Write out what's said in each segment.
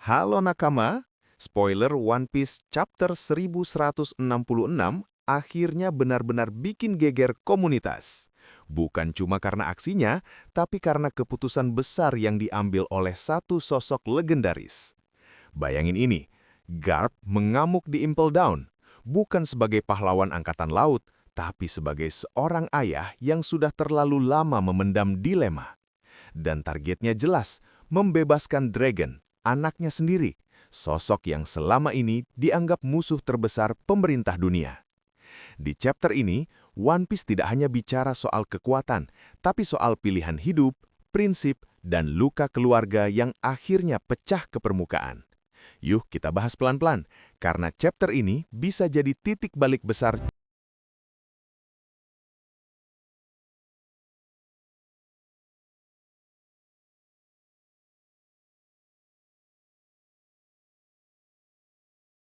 Halo nakama, spoiler One Piece chapter 1166 akhirnya benar-benar bikin geger komunitas. Bukan cuma karena aksinya, tapi karena keputusan besar yang diambil oleh satu sosok legendaris. Bayangin ini, Garp mengamuk di Impel Down, bukan sebagai pahlawan angkatan laut, tapi sebagai seorang ayah yang sudah terlalu lama memendam dilema. Dan targetnya jelas, membebaskan Dragon, anaknya sendiri, sosok yang selama ini dianggap musuh terbesar pemerintah dunia. Di chapter ini, One Piece tidak hanya bicara soal kekuatan, tapi soal pilihan hidup, prinsip, dan luka keluarga yang akhirnya pecah ke permukaan. Yuk kita bahas pelan-pelan, karena chapter ini bisa jadi titik balik besar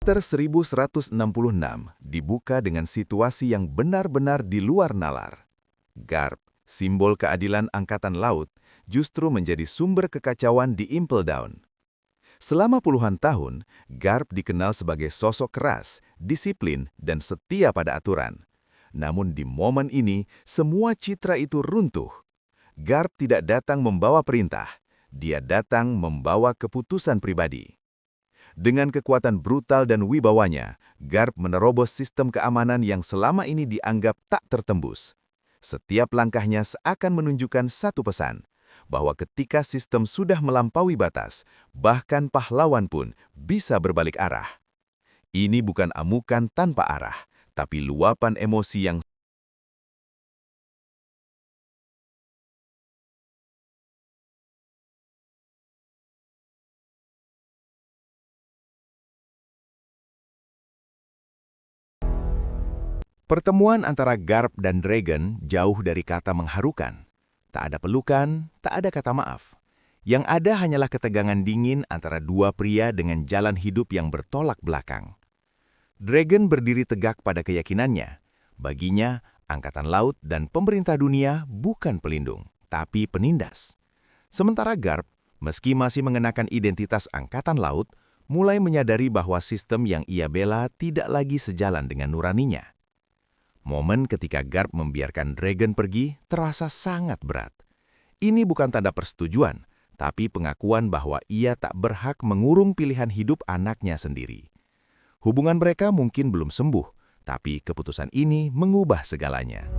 Chapter 1166 dibuka dengan situasi yang benar-benar di luar nalar. Garp, simbol keadilan angkatan laut, justru menjadi sumber kekacauan di Impel Down. Selama puluhan tahun, Garp dikenal sebagai sosok keras, disiplin, dan setia pada aturan. Namun di momen ini, semua citra itu runtuh. Garp tidak datang membawa perintah, dia datang membawa keputusan pribadi. Dengan kekuatan brutal dan wibawanya, Garp menerobos sistem keamanan yang selama ini dianggap tak tertembus. Setiap langkahnya seakan menunjukkan satu pesan, bahwa ketika sistem sudah melampaui batas, bahkan pahlawan pun bisa berbalik arah. Ini bukan amukan tanpa arah, tapi luapan emosi yang Pertemuan antara Garp dan Dragon jauh dari kata mengharukan. Tak ada pelukan, tak ada kata maaf. Yang ada hanyalah ketegangan dingin antara dua pria dengan jalan hidup yang bertolak belakang. Dragon berdiri tegak pada keyakinannya. Baginya, Angkatan Laut dan pemerintah dunia bukan pelindung, tapi penindas. Sementara Garp, meski masih mengenakan identitas Angkatan Laut, mulai menyadari bahwa sistem yang ia bela tidak lagi sejalan dengan nuraninya. Momen ketika Garp membiarkan Dragon pergi terasa sangat berat. Ini bukan tanda persetujuan, tapi pengakuan bahwa ia tak berhak mengurung pilihan hidup anaknya sendiri. Hubungan mereka mungkin belum sembuh, tapi keputusan ini mengubah segalanya.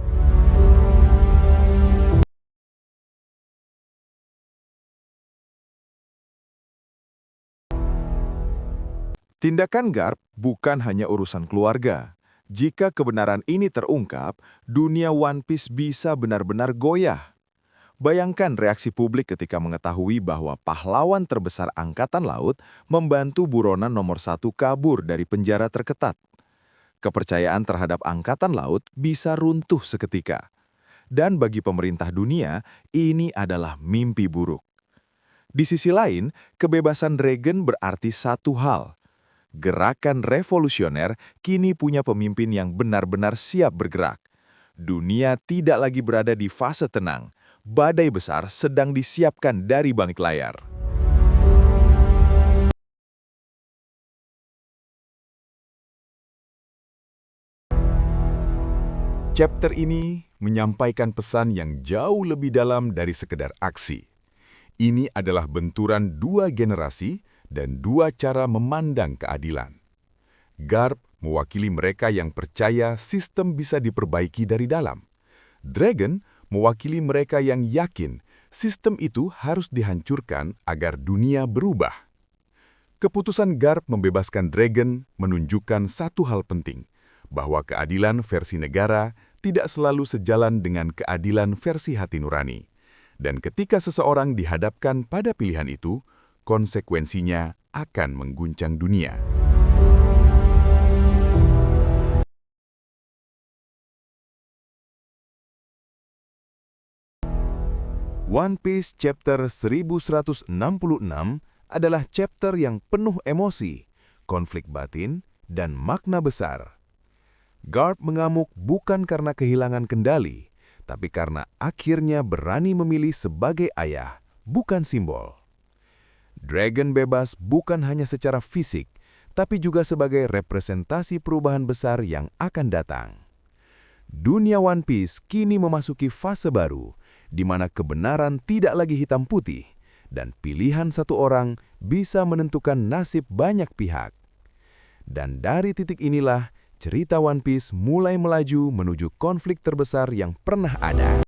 Tindakan Garp bukan hanya urusan keluarga. Jika kebenaran ini terungkap, dunia One Piece bisa benar-benar goyah. Bayangkan reaksi publik ketika mengetahui bahwa pahlawan terbesar Angkatan Laut membantu buronan nomor 1 kabur dari penjara terketat. Kepercayaan terhadap Angkatan Laut bisa runtuh seketika. Dan bagi pemerintah dunia, ini adalah mimpi buruk. Di sisi lain, kebebasan Dragon berarti satu hal. Gerakan revolusioner kini punya pemimpin yang benar-benar siap bergerak. Dunia tidak lagi berada di fase tenang. Badai besar sedang disiapkan dari balik layar. Chapter ini menyampaikan pesan yang jauh lebih dalam dari sekedar aksi. Ini adalah benturan dua generasi dan dua cara memandang keadilan. Garp mewakili mereka yang percaya sistem bisa diperbaiki dari dalam. Dragon mewakili mereka yang yakin sistem itu harus dihancurkan agar dunia berubah. Keputusan Garp membebaskan Dragon menunjukkan satu hal penting, bahwa keadilan versi negara tidak selalu sejalan dengan keadilan versi hati nurani. Dan ketika seseorang dihadapkan pada pilihan itu, konsekuensinya akan mengguncang dunia. One Piece Chapter 1166 adalah chapter yang penuh emosi, konflik batin, dan makna besar. Garp mengamuk bukan karena kehilangan kendali, tapi karena akhirnya berani memilih sebagai ayah, bukan simbol. Dragon bebas bukan hanya secara fisik, tapi juga sebagai representasi perubahan besar yang akan datang. Dunia One Piece kini memasuki fase baru, di mana kebenaran tidak lagi hitam putih, dan pilihan satu orang bisa menentukan nasib banyak pihak. Dan dari titik inilah, cerita One Piece mulai melaju menuju konflik terbesar yang pernah ada.